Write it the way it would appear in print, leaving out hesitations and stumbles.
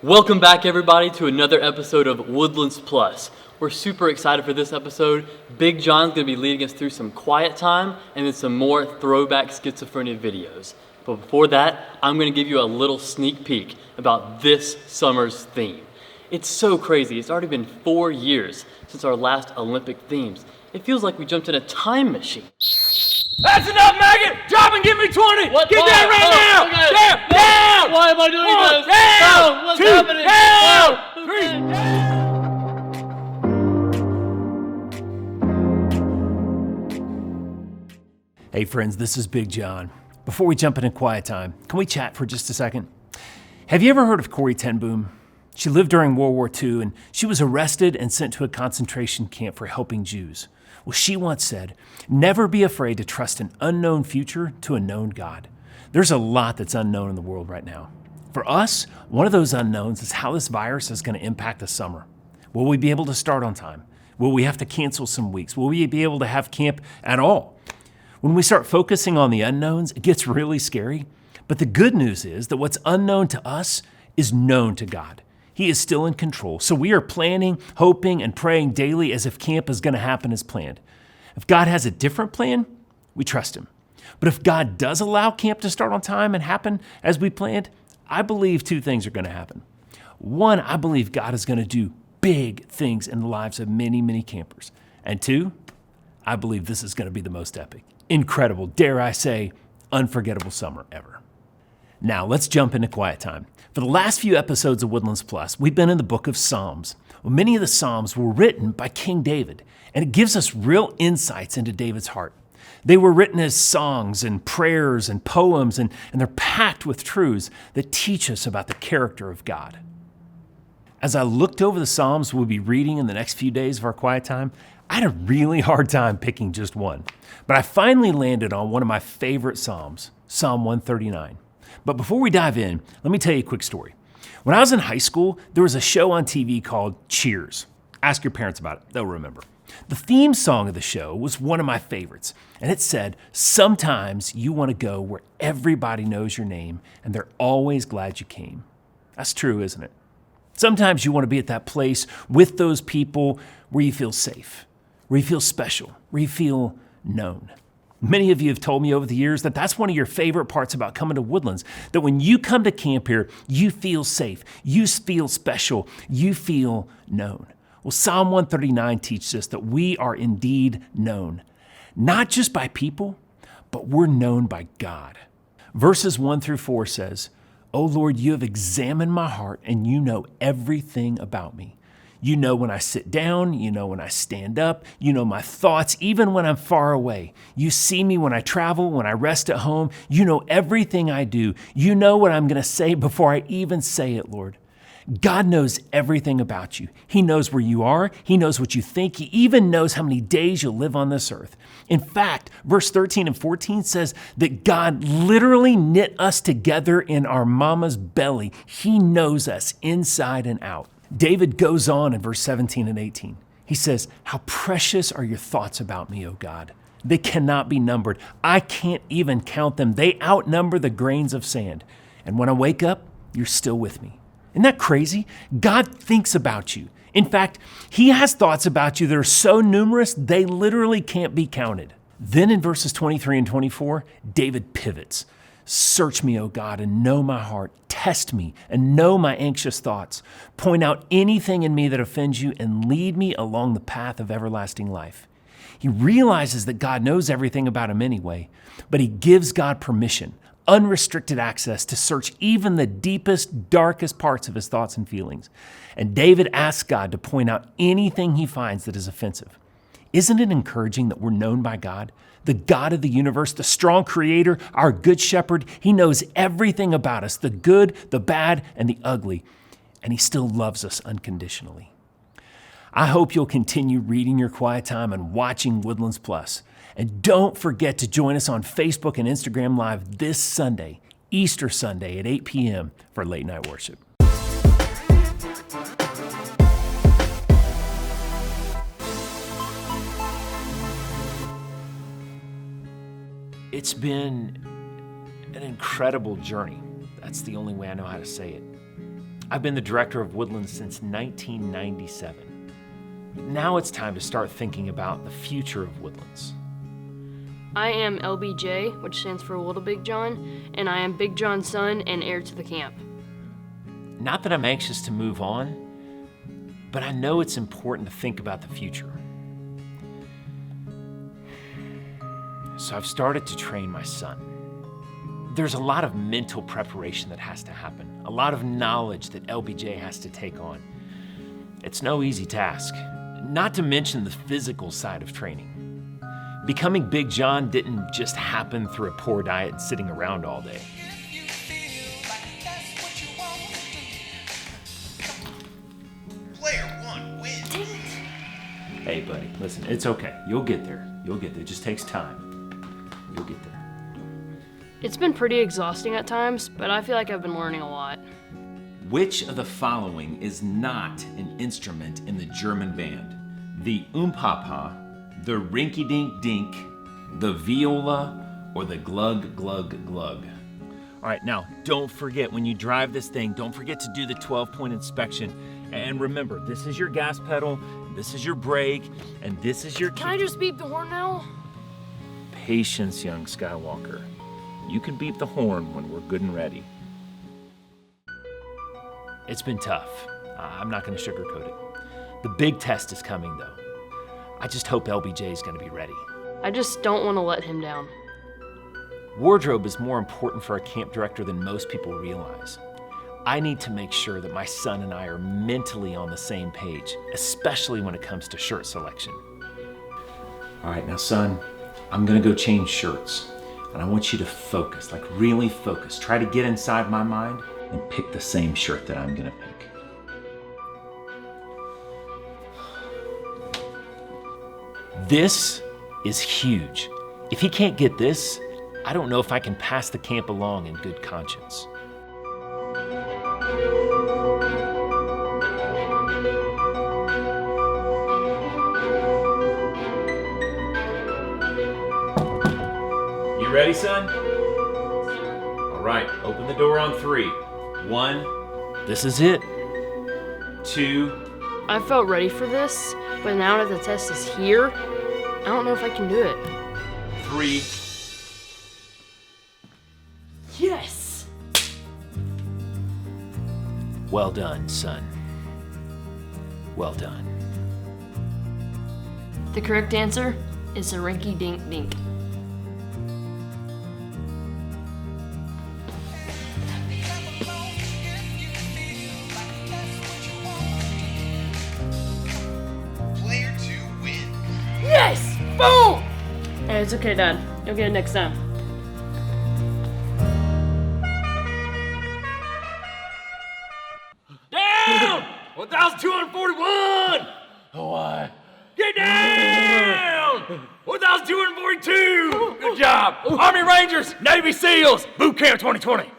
Welcome back, everybody, to another episode of Woodlands Plus. We're super excited for this episode. Big John's going to be leading us through some quiet time and then some more throwback schizophrenia videos. But before that, I'm going to give you a little sneak peek about this summer's theme. It's so crazy. It's already been 4 years since our last Olympic themes. It feels like we jumped in a time machine. That's enough, maggot! Drop and give me 20! What? Get down right now! Okay. Down! Why am I doing this? Down! What's Two, happening? down! Hey friends, this is Big John. Before we jump into quiet time, can we chat for just a second? Have you ever heard of Corrie ten Boom? She lived during World War II and she was arrested and sent to a concentration camp for helping Jews. Well, she once said, "Never be afraid to trust an unknown future to a known God." There's a lot that's unknown in the world right now. For us, one of those unknowns is how this virus is going to impact the summer. Will we be able to start on time? Will we have to cancel some weeks? Will we be able to have camp at all? When we start focusing on the unknowns, it gets really scary. But the good news is that what's unknown to us is known to God. He is still in control. So we are planning, hoping, and praying daily as if camp is going to happen as planned. If God has a different plan, we trust him. But if God does allow camp to start on time and happen as we planned, I believe 2 things are going to happen. One, I believe God is going to do big things in the lives of many, many campers. And 2, I believe this is going to be the most epic, incredible, dare I say, unforgettable summer ever. Now, let's jump into quiet time. For the last few episodes of Woodlands Plus, we've been in the book of Psalms. Well, many of the Psalms were written by King David, and it gives us real insights into David's heart. They were written as songs and prayers and poems, and they're packed with truths that teach us about the character of God. As I looked over the Psalms we'll be reading in the next few days of our quiet time, I had a really hard time picking just one. But I finally landed on one of my favorite Psalms, Psalm 139. But before we dive in, let me tell you a quick story. When I was in high school, there was a show on TV called Cheers. Ask your parents about it, they'll remember. The theme song of the show was one of my favorites, and it said, "Sometimes you want to go where everybody knows your name, and they're always glad you came." That's true, isn't it? Sometimes you want to be at that place with those people where you feel safe, where you feel special, where you feel known. Many of you have told me over the years that that's one of your favorite parts about coming to Woodlands, that when you come to camp here, you feel safe, you feel special, you feel known. Well, Psalm 139 teaches us that we are indeed known, not just by people, but we're known by God. Verses 1-4 says, "O Lord, you have examined my heart and you know everything about me. You know when I sit down, you know when I stand up, you know my thoughts, even when I'm far away. You see me when I travel, when I rest at home. You know everything I do. You know what I'm going to say before I even say it, Lord." God knows everything about you. He knows where you are. He knows what you think. He even knows how many days you'll live on this earth. In fact, verse 13 and 14 says that God literally knit us together in our mama's belly. He knows us inside and out. David goes on in verse 17 and 18. He says, "How precious are your thoughts about me, O God. They cannot be numbered. I can't even count them. They outnumber the grains of sand. And when I wake up, you're still with me." Isn't that crazy? God thinks about you. In fact, he has thoughts about you that are so numerous, they literally can't be counted. Then in verses 23 and 24, David pivots. "Search me, O God, and know my heart. Test me and know my anxious thoughts. Point out anything in me that offends you and lead me along the path of everlasting life." He realizes that God knows everything about him anyway, but he gives God permission, unrestricted access to search even the deepest, darkest parts of his thoughts and feelings. And David asks God to point out anything he finds that is offensive. Isn't it encouraging that we're known by God? The God of the universe, the strong creator, our good shepherd. He knows everything about us, the good, the bad, and the ugly. And he still loves us unconditionally. I hope you'll continue reading your quiet time and watching Woodlands Plus. And don't forget to join us on Facebook and Instagram Live this Sunday, Easter Sunday at 8 p.m. for late night worship. It's been an incredible journey. That's the only way I know how to say it. I've been the director of Woodlands since 1997. Now it's time to start thinking about the future of Woodlands. I am LBJ, which stands for Little Big John, and I am Big John's son and heir to the camp. Not that I'm anxious to move on, but I know it's important to think about the future. So I've started to train my son. There's a lot of mental preparation that has to happen, a lot of knowledge that LBJ has to take on. It's no easy task, not to mention the physical side of training. Becoming Big John didn't just happen through a poor diet and sitting around all day. Player one wins. Hey, buddy, listen, it's okay. You'll get there. You'll get there. It just takes time. You'll get there. It's been pretty exhausting at times, but I feel like I've been learning a lot. Which of the following is not an instrument in the German band? The umpapa, the rinky-dink-dink, the viola, or the glug-glug-glug? All right, now, don't forget, when you drive this thing, don't forget to do the 12-point inspection. And remember, this is your gas pedal, this is your brake, and this is your... Can I just beep the horn now? Patience, young Skywalker. You can beep the horn when we're good and ready. It's been tough. I'm not going to sugarcoat it. The big test is coming, though. I just hope LBJ is going to be ready. I just don't want to let him down. Wardrobe is more important for a camp director than most people realize. I need to make sure that my son and I are mentally on the same page, especially when it comes to shirt selection. All right, now, son, I'm going to go change shirts. And I want you to focus, like really focus. Try to get inside my mind and pick the same shirt that I'm gonna pick. This is huge. If he can't get this, I don't know if I can pass the camp along in good conscience. You ready, son? All right, open the door on 3. 1. This is it. 2. I felt ready for this, but now that the test is here, I don't know if I can do it. 3. Yes! Well done, son. Well done. The correct answer is the rinky-dink-dink. Player two wins. Yes! Boom! Hey, it's okay, Dad. You'll get it next time. Down! 1,241! What? Get down! 1,242! Good job! Army Rangers, Navy SEALs, Boot Camp 2020.